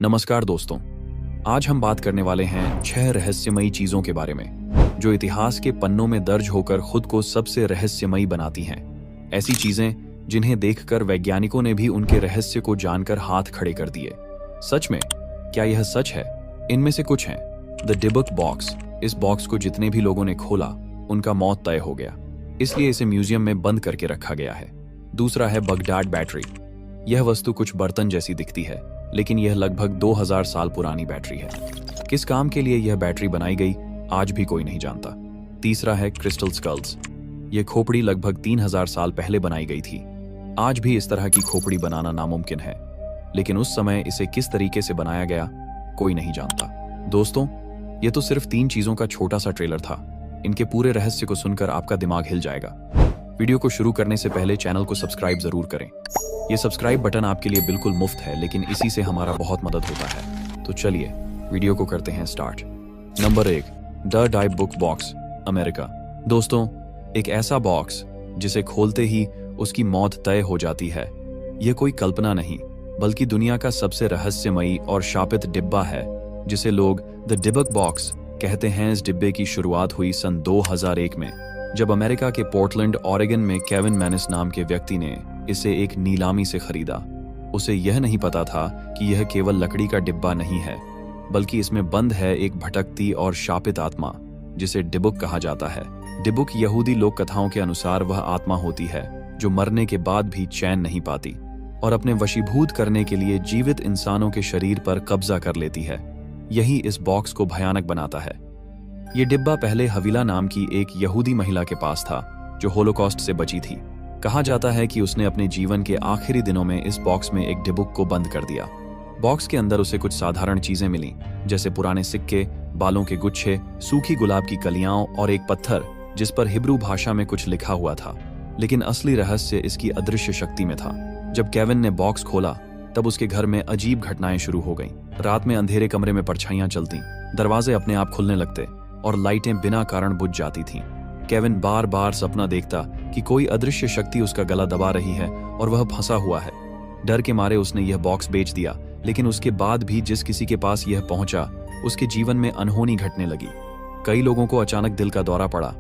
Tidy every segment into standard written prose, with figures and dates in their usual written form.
नमस्कार दोस्तों, आज हम बात करने वाले हैं 6 रहस्यमयी चीजों के बारे में जो इतिहास के पन्नों में दर्ज होकर खुद को सबसे रहस्यमयी बनाती हैं। ऐसी चीजें जिन्हें देखकर वैज्ञानिकों ने भी उनके रहस्य को जानकर हाथ खड़े कर दिए। सच में, क्या यह सच है? इनमें से कुछ हैं। The डिबक box. इस बॉक्स को जितने भी लोगों ने खोला उनका मौत तय हो गया, इसलिए इसे म्यूजियम में बंद करके रखा गया है। दूसरा है बगदाद बैटरी। यह वस्तु कुछ बर्तन जैसी दिखती है, लेकिन यह लगभग 2000 साल पुरानी बैटरी है। किस काम के लिए यह बैटरी बनाई गई आज भी कोई नहीं जानता। तीसरा है क्रिस्टल स्कल्स। यह खोपड़ी लगभग 3000 साल पहले बनाई गई थी। आज भी इस तरह की खोपड़ी बनाना नामुमकिन है, लेकिन उस समय इसे किस तरीके से बनाया गया कोई नहीं जानता। दोस्तों, यह तो सिर्फ 3 चीजों का छोटा सा ट्रेलर था। इनके पूरे रहस्य को सुनकर आपका दिमाग हिल जाएगा। वीडियो को शुरू करने से पहले चैनल को सब्सक्राइब जरूर करें। यह सब्सक्राइब बटन आपके लिए बिल्कुल मुफ्त है, लेकिन इसी से हमारा बहुत मदद होता है। तो चलिए वीडियो को करते हैं start. Number 1, the डिबक box, America. दोस्तों, एक ऐसा बॉक्स जिसे खोलते ही उसकी मौत तय हो जाती है। यह कोई कल्पना नहीं, बल्कि दुनिया का सबसे रहस्यमयी और शापित डिब्बा है, जिसे लोग द डिबक बॉक्स कहते हैं। इस डिब्बे की शुरुआत हुई सन 2001 में, जब अमेरिका के पोर्टलैंड, ऑरेगन में केविन मैनिस नाम के व्यक्ति ने इसे एक नीलामी से खरीदा। उसे यह नहीं पता था कि यह केवल लकड़ी का डिब्बा नहीं है, बल्कि इसमें बंद है एक भटकती और शापित आत्मा, जिसे डिबक कहा जाता है। डिबक यहूदी लोक कथाओं के अनुसार वह आत्मा होती है जो मरने के बाद भी चैन नहीं पाती और अपने वशीभूत करने के लिए जीवित इंसानों के शरीर पर कब्जा कर लेती है। यही इस बॉक्स को भयानक बनाता है। ये डिब्बा पहले हवीला नाम की एक यहूदी महिला के पास था, जो होलोकॉस्ट से बची थी। कहा जाता है कि उसने अपने जीवन के आखिरी दिनों में इस बॉक्स में एक डिबक को बंद कर दिया। बॉक्स के अंदर उसे कुछ साधारण चीजें मिली, जैसे पुराने सिक्के, बालों के गुच्छे, सूखी गुलाब की कलियां और एक पत्थर जिस पर हिब्रू भाषा में कुछ लिखा हुआ था। लेकिन असली रहस्य इसकी अदृश्य शक्ति में था। जब केविन ने बॉक्स खोला, तब उसके घर में अजीब घटनाएं शुरू हो गईं। रात में अंधेरे कमरे में परछाइयां चलती, दरवाजे अपने आप खुलने लगते और लाइटें बिना कारण बुझ जाती थीं। केविन बार बार सपना देखता कि कोई अदृश्य शक्ति उसका गला दबा रही है और वह फंसा हुआ है। डर के मारे उसने यह बॉक्स बेच दिया, लेकिन उसके बाद भी जिस किसी के पास यह पहुंचा, उसके जीवन में अनहोनी घटने लगी। कई लोगों को अचानक दिल का दौरा पड़ा,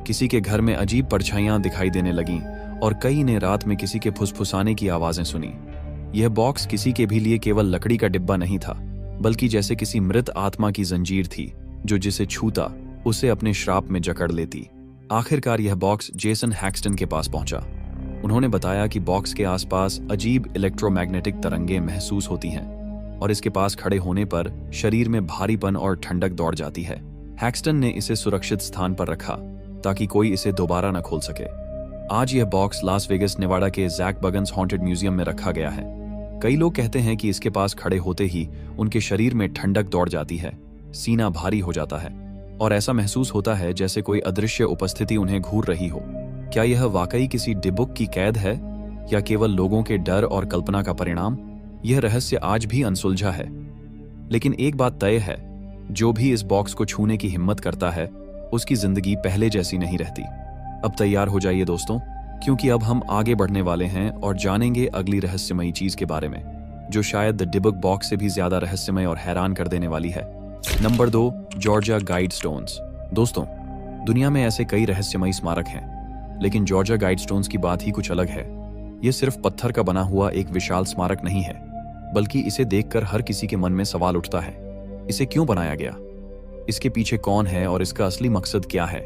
किसी के घर में अजीब परछाइयां दिखाई देने लगीं और कई ने रात में किसी के फुसफुसाने की आवाजें सुनी। यह बॉक्स किसी के भी लिए केवल लकड़ी का डिब्बा नहीं था, बल्कि जैसे किसी मृत आत्मा की जंजीर थी, जो जिसे छूता उसे अपने श्राप में जकड़ लेती। आखिरकार यह बॉक्स जेसन हैक्सटन के पास पहुंचा। उन्होंने बताया कि बॉक्स के आसपास अजीब इलेक्ट्रोमैग्नेटिक तरंगें महसूस होती हैं और इसके पास खड़े होने पर शरीर में भारीपन और ठंडक दौड़ जाती है। हैक्सटन ने इसे सुरक्षित स्थान पर रखा ताकि कोई इसे दोबारा न खोल सके। आज यह बॉक्स लास वेगस, नेवाडा के जैक बगन्स हॉन्टेड म्यूजियम में रखा गया है। कई लोग कहते हैं कि इसके पास खड़े होते ही उनके शरीर में ठंडक दौड़ जाती है, सीना भारी हो जाता है और ऐसा महसूस होता है जैसे कोई अदृश्य उपस्थिति उन्हें घूर रही हो। क्या यह वाकई किसी डिबक की कैद है या केवल लोगों के डर और कल्पना का परिणाम? यह रहस्य आज भी अनसुलझा है। लेकिन एक बात तय है, जो भी इस बॉक्स को छूने की हिम्मत करता है, उसकी जिंदगी पहले जैसी नहीं रहती। अब तैयार हो जाइए दोस्तों, क्योंकि अब हम आगे बढ़ने वाले हैं और जानेंगे अगली रहस्यमयी चीज के बारे में, जो शायद द डिबक बॉक्स से भी ज्यादा रहस्यमय और हैरान कर देने वाली है। Number 2, Georgia Guidestones. दोस्तों, दुनिया में ऐसे कई रहस्यमयी स्मारक हैं, लेकिन जॉर्जिया गाइडस्टोन्स की बात ही कुछ अलग है। यह सिर्फ पत्थर का बना हुआ एक विशाल स्मारक नहीं है, बल्कि इसे देखकर हर किसी के मन में सवाल उठता है, इसे क्यों बनाया गया? इसके पीछे कौन है और इसका असली मकसद क्या है?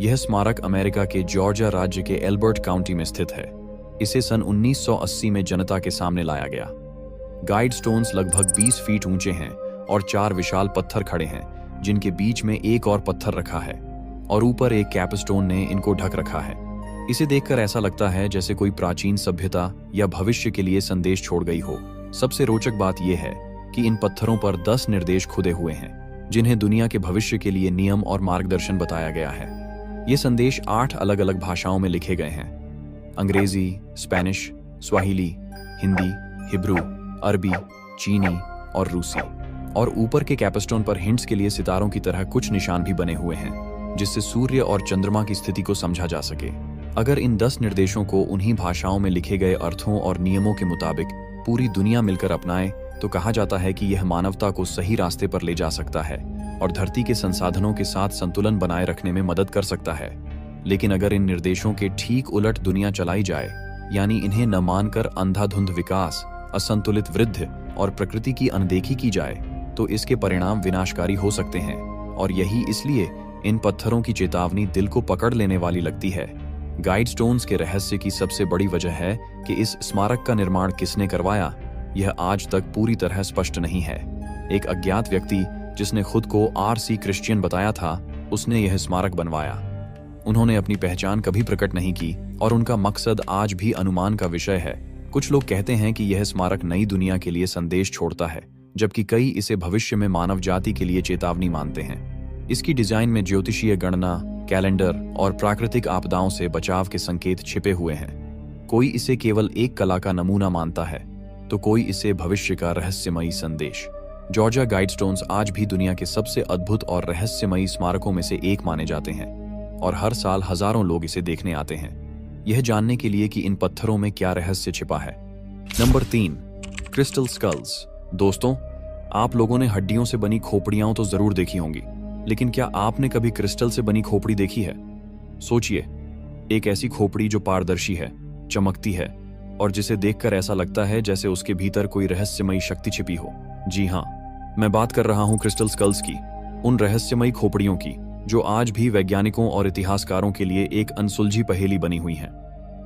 यह स्मारक अमेरिका के जॉर्जिया राज्य के एल्बर्ट काउंटी में स्थित है। इसे सन 1980 में जनता के सामने लाया गया। गाइडस्टोन्स लगभग 20 फीट ऊंचे हैं और 4 विशाल पत्थर खड़े हैं, जिनके बीच में एक और पत्थर रखा है और ऊपर एक कैपस्टोन ने इनको ढक रखा है। इसे देखकर ऐसा लगता है जैसे कोई प्राचीन सभ्यता या भविष्य के लिए संदेश छोड़ गई हो। सबसे रोचक बात यह है कि इन पत्थरों पर 10 निर्देश खुदे हुए हैं, जिन्हें दुनिया के भविष्य के लिए नियम और मार्गदर्शन बताया गया है। ये संदेश 8 अलग अलग भाषाओं में लिखे गए हैं: अंग्रेजी, स्पेनिश, स्वाहिली, हिंदी, हिब्रू, अरबी, चीनी और रूसी। और ऊपर के कैपस्टोन पर हिंट्स के लिए सितारों की तरह कुछ निशान भी बने हुए हैं, जिससे सूर्य और चंद्रमा की स्थिति को समझा जा सके। अगर इन 10 निर्देशों को उन्हीं भाषाओं में लिखे गए अर्थों और नियमों के मुताबिक पूरी दुनिया मिलकर अपनाए, तो कहा जाता है कि यह मानवता को सही रास्ते पर ले जा सकता है और धरती के संसाधनों के साथ संतुलन बनाए रखने में मदद कर सकता है। लेकिन अगर इन निर्देशों के ठीक उलट दुनिया चलाई जाए, यानी इन्हें न मानकर अंधाधुंध विकास, असंतुलित वृद्धि और प्रकृति की अनदेखी की जाए, तो इसके परिणाम विनाशकारी हो सकते हैं। और यही इसलिए इन पत्थरों की चेतावनी दिल को पकड़ लेने वाली लगती है। गाइडस्टोन्स के रहस्य की सबसे बड़ी वजह है कि इस स्मारक का निर्माण किसने करवाया, यह आज तक पूरी तरह स्पष्ट नहीं है। एक अज्ञात व्यक्ति जिसने खुद को आर.सी. क्रिश्चियन बताया था, उसने यह स्मारक बनवाया। उन्होंने अपनी पहचान कभी प्रकट नहीं की और उनका मकसद आज भी अनुमान का विषय है। कुछ लोग कहते हैं कि यह स्मारक नई दुनिया के लिए संदेश छोड़ता है, जबकि कई इसे भविष्य में मानव जाति के लिए चेतावनी मानते हैं। इसकी डिजाइन में ज्योतिषीय गणना, कैलेंडर और प्राकृतिक आपदाओं से बचाव के संकेत छिपे हुए हैं। कोई इसे केवल एक कला का नमूना मानता है, तो कोई इसे भविष्य का रहस्यमयी संदेश। जॉर्जिया गाइडस्टोन्स आज भी दुनिया के सबसे अद्भुत और रहस्यमयी स्मारकों में से एक माने जाते हैं और हर साल हजारों लोग इसे देखने आते हैं, यह जानने के लिए कि इन पत्थरों में क्या रहस्य छिपा है। Number 3, crystal skulls. दोस्तों, आप लोगों ने हड्डियों से बनी खोपड़ियां तो जरूर देखी होंगी, लेकिन क्या आपने कभी क्रिस्टल से बनी खोपड़ी देखी है? सोचिए, एक ऐसी खोपड़ी जो पारदर्शी है, चमकती है और जिसे देखकर ऐसा लगता है जैसे उसके भीतर कोई रहस्यमयी शक्ति छिपी हो। जी हाँ, मैं बात कर रहा हूं क्रिस्टल स्कल्स की, उन रहस्यमयी खोपड़ियों की जो आज भी वैज्ञानिकों और इतिहासकारों के लिए एक अनसुलझी पहेली बनी हुई हैं।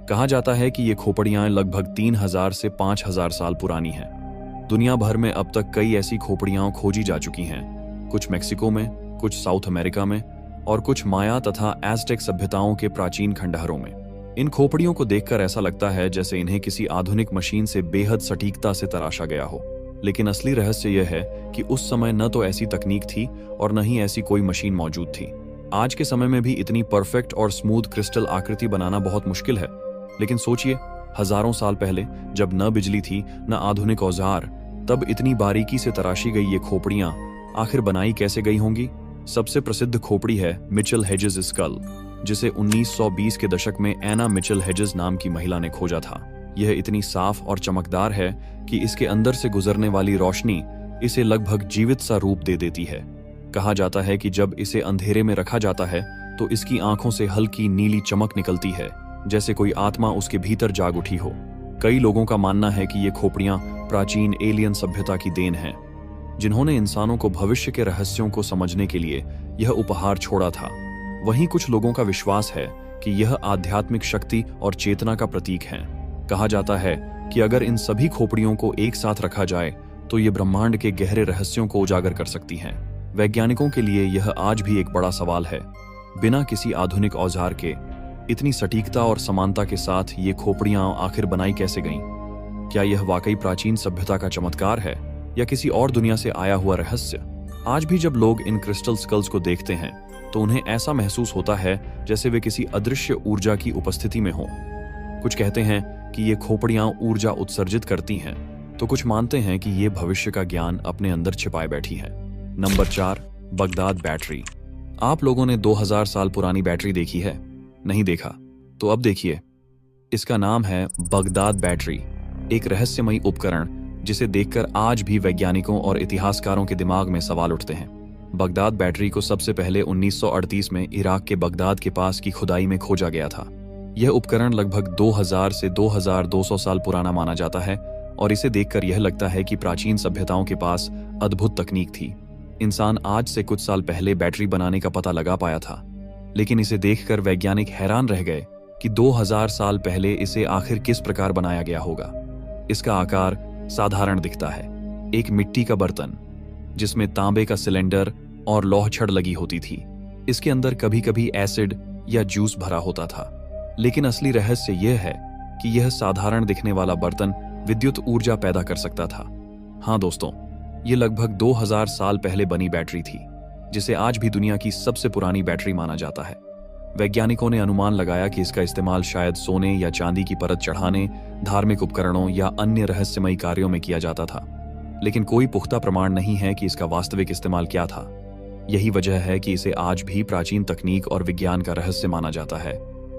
कहा जाता है कि ये खोपड़ियां लगभग 3000 से 5000 साल पुरानी हैं। दुनिया भर में अब तक कई ऐसी खोपड़ियां खोजी जा चुकी हैं, कुछ मेक्सिको में, कुछ साउथ अमेरिका में और कुछ माया तथा एज़टेक सभ्यताओं के प्राचीन खंडहरों में। इन खोपड़ियों को देखकर ऐसा लगता है जैसे इन्हें किसी आधुनिक मशीन से बेहद सटीकता से तराशा गया हो। लेकिन असली रहस्य यह है कि उस समय न तो ऐसी तकनीक थी और न ही ऐसी कोई मशीन मौजूद थी। आज के समय में भी इतनी परफेक्ट और स्मूथ क्रिस्टल आकृति बनाना बहुत मुश्किल है, लेकिन सोचिए, हजारों साल पहले जब न बिजली थी न आधुनिक औजार, तब इतनी बारीकी से तराशी गई ये खोपड़ियां आखिर बनाई कैसे गई होंगी? सबसे प्रसिद्ध खोपड़ी है मिचेल हेजेस स्कल, जिसे 1920 के दशक में एना मिचेल हेजेस नाम की महिला ने खोजा था। यह इतनी साफ और चमकदार है कि इसके अंदर से गुजरने वाली रोशनी इसे लगभग जीवित सा रूप दे देती है। कहा जाता है कि जब इसे अंधेरे में रखा जाता है तो इसकी आंखों से हल्की नीली चमक निकलती है, जैसे कोई आत्मा उसके भीतर जाग उठी हो। कई लोगों का मानना है कि ये खोपड़ियां प्राचीन एलियन सभ्यता की देन हैं, जिन्होंने इंसानों को भविष्य के रहस्यों को समझने के लिए यह उपहार छोड़ा था। वहीं कुछ लोगों का विश्वास है कि यह आध्यात्मिक शक्ति और चेतना का प्रतीक है। कहा जाता है कि अगर इन सभी खोपड़ियों को एक साथ रखा जाए तो ये ब्रह्मांड के गहरे रहस्यों को उजागर कर सकती हैं। वैज्ञानिकों के लिए यह आज भी एक बड़ा सवाल है, बिना किसी आधुनिक औजार के इतनी सटीकता और समानता के साथ ये खोपड़ियां आखिर बनाई कैसे गईं? क्या यह वाकई प्राचीन सभ्यता का चमत्कार है या किसी और दुनिया से आया हुआ रहस्य? आज भी जब लोग इन क्रिस्टल स्कल्स को देखते हैं तो उन्हें ऐसा महसूस होता है जैसे वे किसी अदृश्य ऊर्जा की उपस्थिति में हों। कुछ कहते हैं कि ये खोपड़ियां ऊर्जा उत्सर्जित करती हैं, तो कुछ मानते हैं कि ये भविष्य का ज्ञान अपने अंदर छिपाए बैठी है। Number 4, Baghdad battery. आप लोगों ने 2000 साल पुरानी बैटरी देखी है? नहीं देखा तो अब देखिए, इसका नाम है बगदाद बैटरी, एक रहस्यमयी उपकरण जिसे देखकर आज भी वैज्ञानिकों और इतिहासकारों के दिमाग में सवाल उठते हैं। बगदाद बैटरी को सबसे पहले 1938 में इराक के बगदाद के पास की खुदाई में खोजा गया था। यह उपकरण लगभग 2000 से 2200 साल पुराना माना जाता है और इसे देखकर यह लगता है कि प्राचीन सभ्यताओं के पास अद्भुत तकनीक थी। इंसान आज से कुछ साल पहले बैटरी बनाने का पता लगा पाया था, लेकिन इसे देखकर वैज्ञानिक हैरान रह गए कि 2000 साल पहले इसे आखिर किस प्रकार बनाया गया होगा। इसका आकार साधारण दिखता है, एक मिट्टी का बर्तन जिसमें तांबे का सिलेंडर और लौह छड़ लगी होती थी। इसके अंदर कभी कभी एसिड या जूस भरा होता था। लेकिन असली रहस्य यह है कि यह साधारण दिखने वाला बर्तन विद्युत ऊर्जा पैदा कर सकता था। हाँ दोस्तों, यह लगभग 2000 साल पहले बनी बैटरी थी, जिसे आज भी दुनिया की सबसे पुरानी बैटरी माना जाता है। वैज्ञानिकों ने अनुमान लगाया कि इसका इस्तेमाल शायद सोने या चांदी की परत चढ़ाने, धार्मिक उपकरणों या अन्य रहस्यमयी कार्यों में किया जाता था, लेकिन कोई पुख्ता प्रमाण नहीं है कि इसका वास्तविक इस्तेमाल क्या था। यही वजह है कि इसे आज भी प्राचीन तकनीक और विज्ञान का रहस्य माना जाता है।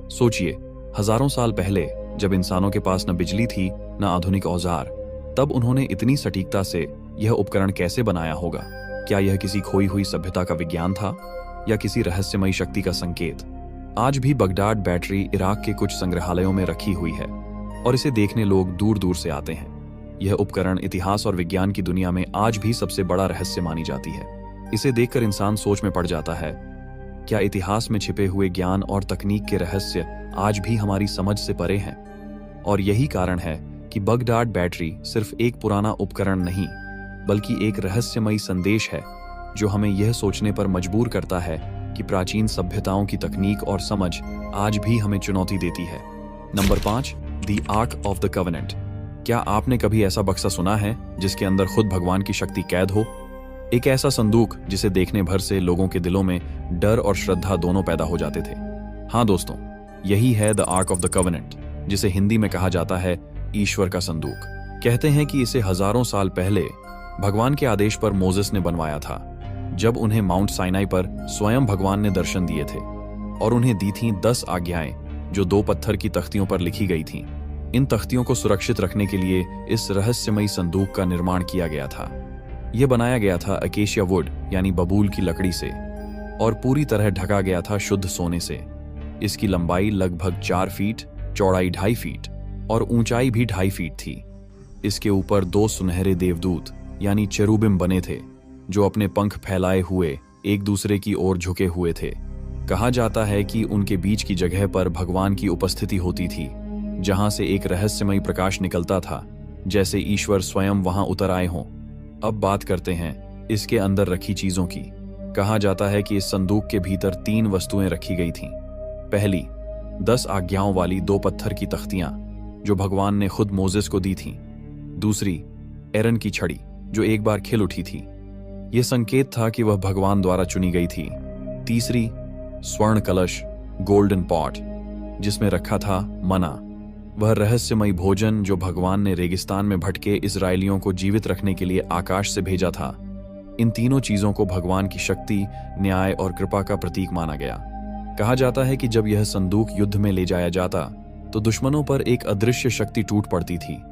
सोचिए, हजारों साल पहले जब इंसानों के पास न बिजली थी न आधुनिक औजार, तब उन्होंने इतनी सटीकता से यह उपकरण कैसे बनाया होगा? क्या यह किसी खोई हुई सभ्यता का विज्ञान था या किसी रहस्यमयी शक्ति का संकेत? आज भी बगदाद बैटरी इराक के कुछ संग्रहालयों में रखी हुई है और इसे देखने लोग दूर दूर से आते हैं। यह उपकरण इतिहास और विज्ञान की दुनिया में आज भी सबसे बड़ा रहस्य मानी जाती है। इसे देखकर इंसान सोच में पड़ जाता है, क्या इतिहास में छिपे हुए ज्ञान और तकनीक के रहस्य आज भी हमारी समझ से परे हैं? और यही कारण है कि बगदाद बैटरी सिर्फ एक पुराना उपकरण नहीं, बल्कि एक रहस्यमयी संदेश है जो हमें यह सोचने पर मजबूर करता है कि प्राचीन सभ्यताओं की तकनीक और समझ आज भी हमें चुनौती देती है। Number 5, the arc of the covenant. क्या आपने कभी ऐसा बक्सा सुना है जिसके अंदर खुद भगवान की शक्ति कैद हो? एक ऐसा संदूक जिसे देखने भर से लोगों के दिलों में डर और श्रद्धा दोनों पैदा हो जाते थे। हाँ दोस्तों, यही है the arc of the covenant, जिसे हिंदी में कहा जाता है ईश्वर का संदूक। कहते हैं कि इसे हजारों साल पहले भगवान के आदेश पर मोसेस ने बनवाया था, जब उन्हें माउंट साइनाई पर स्वयं भगवान ने दर्शन दिए थे और उन्हें दी थीं 10 आज्ञाएं जो 2 पत्थर की तख्तियों पर लिखी गई थीं। इन तख्तियों को सुरक्षित रखने के लिए इस रहस्यमयी संदूक का निर्माण किया गया था। यह बनाया गया था अकेशिया वुड यानी बबूल की लकड़ी से और पूरी तरह ढका गया था शुद्ध सोने से। इसकी लंबाई लगभग 4 फीट, चौड़ाई 2.5 फीट और ऊंचाई भी 2.5 फीट थी। इसके ऊपर 2 सुनहरे देवदूत यानी चेरुबिम बने थे जो अपने पंख फैलाए हुए एक दूसरे की ओर झुके हुए थे। कहा जाता है कि उनके बीच की जगह पर भगवान की उपस्थिति होती थी, जहां से एक रहस्यमयी प्रकाश निकलता था, जैसे ईश्वर स्वयं वहां उतर आए हों। अब बात करते हैं इसके अंदर रखी चीजों की। कहा जाता है कि इस संदूक के भीतर 3 वस्तुएं रखी गई थीं। पहली, 10 आज्ञाओं वाली 2 पत्थर की तख्तियां जो भगवान ने खुद मोसेस को दी थीं। दूसरी, एरन की छड़ी जो एक बार खिल उठी थी। यह संकेत था कि वह भगवान द्वारा चुनी गई थी। तीसरी, स्वर्ण कलश, गोल्डन पॉट, जिसमें रखा था मना, वह रहस्यमयी भोजन जो भगवान ने रेगिस्तान में भटके इजरायलियों को जीवित रखने के लिए आकाश से भेजा था। इन तीनों चीजों को भगवान की शक्ति, न्याय और कृपा का प्रतीक माना गया। कहा जाता है कि जब यह संदूक युद्ध में ले जाया जाता तो दुश्मनों पर एक अदृश्य शक्ति टूट पड़ती थी।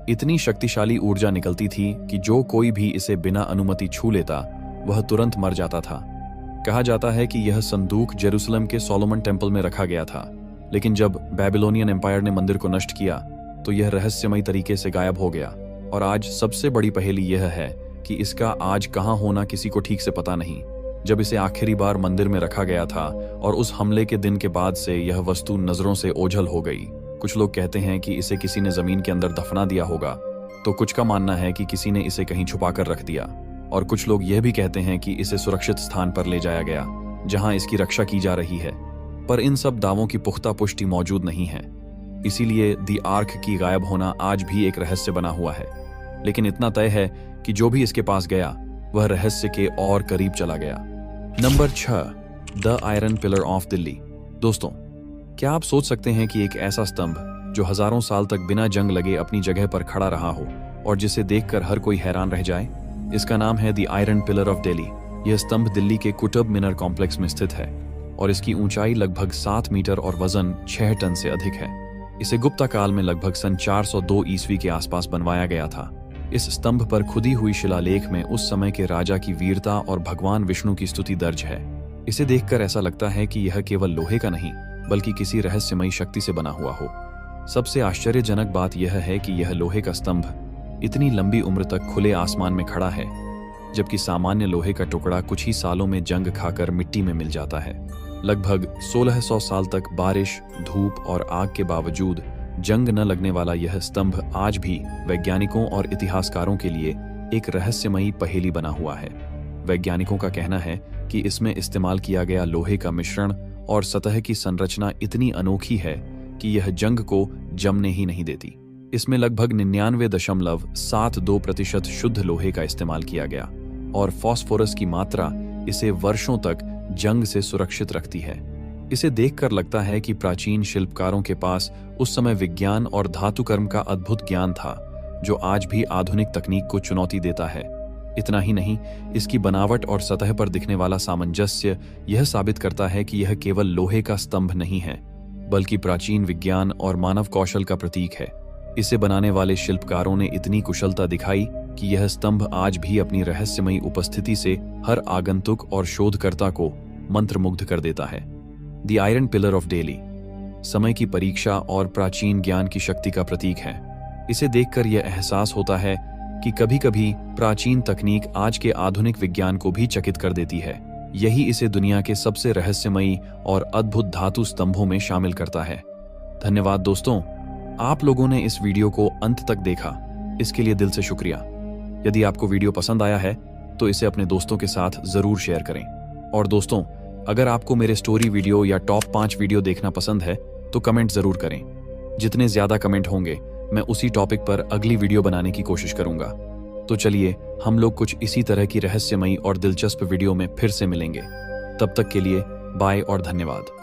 इतनी शक्तिशाली ऊर्जा निकलती थी कि जो कोई भी इसे बिना अनुमति छू लेता वह तुरंत मर जाता था। कहा जाता है कि यह संदूक जेरूसलम के सोलोमन टेम्पल में रखा गया था, लेकिन जब बेबीलोनियन एम्पायर ने मंदिर को नष्ट किया तो यह रहस्यमयी तरीके से गायब हो गया। और आज सबसे बड़ी पहेली यह है कि इसका आज कहां होना किसी को ठीक से पता नहीं। जब इसे आखिरी बार मंदिर में रखा गया था और उस हमले के दिन के बाद से यह वस्तु नजरों से ओझल हो गई। कुछ लोग कहते हैं कि इसे किसी ने जमीन के अंदर दफना दिया होगा, तो कुछ का मानना है कि किसी ने इसे कहीं छुपाकर रख दिया, और कुछ लोग यह भी कहते हैं कि इसे सुरक्षित स्थान पर ले जाया गया जहां इसकी रक्षा की जा रही है। पर इन सब दावों की पुख्ता पुष्टि मौजूद नहीं है, इसीलिए दी आर्क की गायब होना आज भी एक रहस्य बना हुआ है। लेकिन इतना तय है कि जो भी इसके पास गया वह रहस्य के और करीब चला गया। Number 6, the iron pillar of Delhi. दोस्तों, क्या आप सोच सकते हैं कि एक ऐसा स्तंभ जो हजारों साल तक बिना जंग लगे अपनी जगह पर खड़ा रहा हो और जिसे देखकर हर कोई हैरान रह जाए? इसका नाम है the iron pillar of Delhi. यह स्तंभ दिल्ली के कुतुब मीनार कॉम्प्लेक्स में स्थित है और इसकी ऊंचाई लगभग 7 मीटर और वजन 6 टन से अधिक है। इसे गुप्ता काल में लगभग सन 402 ईस्वी के आसपास बनवाया गया था। इस स्तंभ पर खुदी हुई शिलालेख में उस समय के राजा की वीरता और भगवान विष्णु की स्तुति दर्ज है। इसे देखकर ऐसा लगता है कि यह केवल लोहे का नहीं बल्कि किसी रहस्यमयी शक्ति से बना हुआ हो। सबसे आश्चर्यजनक बात यह है कि यह लोहे का स्तंभ इतनी लंबी उम्र तक खुले आसमान में खड़ा है, जबकि सामान्य लोहे का टुकड़ा कुछ ही सालों में जंग खाकर मिट्टी में मिल जाता है। लगभग 1600 साल तक बारिश, धूप और आग के बावजूद जंग न लगने वाला यह स्तंभ आज भी वैज्ञानिकों और इतिहासकारों के लिए एक रहस्यमयी पहेली बना हुआ है। वैज्ञानिकों का कहना है कि इसमें इस्तेमाल किया गया लोहे का मिश्रण और सतह की संरचना इतनी अनोखी है कि यह जंग को जमने ही नहीं देती। इसमें लगभग 99.72% शुद्ध लोहे का इस्तेमाल किया गया और फास्फोरस की मात्रा इसे वर्षों तक जंग से सुरक्षित रखती है। इसे देखकर लगता है कि प्राचीन शिल्पकारों के पास उस समय विज्ञान और धातुकर्म का अद्भुत ज्ञान था, जो आज भी आधुनिक तकनीक को चुनौती देता है। इतना ही नहीं, इसकी बनावट और सतह पर दिखने वाला सामंजस्य यह साबित करता है कि यह केवल लोहे का स्तंभ नहीं है, बल्कि प्राचीन विज्ञान और मानव कौशल का प्रतीक है। इसे बनाने वाले शिल्पकारों ने इतनी कुशलता दिखाई कि यह स्तंभ आज भी अपनी रहस्यमयी उपस्थिति से हर आगंतुक और शोधकर्ता को मंत्रमुग्ध कर देता है। The iron pillar of daily समय की परीक्षा और प्राचीन ज्ञान की शक्ति का प्रतीक है। इसे देखकर यह एहसास होता है कि कभी-कभी प्राचीन तकनीक आज के आधुनिक विज्ञान को भी चकित कर देती है। यही इसे दुनिया के सबसे रहस्यमयी और अद्भुत धातु स्तंभों में शामिल करता है। धन्यवाद दोस्तों, आप लोगों ने इस वीडियो को अंत तक देखा, इसके लिए दिल से शुक्रिया। यदि आपको वीडियो पसंद आया है तो इसे अपने दोस्तों के साथ जरूर शेयर करें। और दोस्तों, अगर आपको मेरे स्टोरी वीडियो या टॉप 5 वीडियो देखना पसंद है तो कमेंट जरूर करें। जितने ज्यादा कमेंट होंगे मैं उसी टॉपिक पर अगली वीडियो बनाने की कोशिश करूंगा। तो चलिए हम लोग कुछ इसी तरह की रहस्यमयी और दिलचस्प वीडियो में फिर से मिलेंगे। तब तक के लिए बाय और धन्यवाद।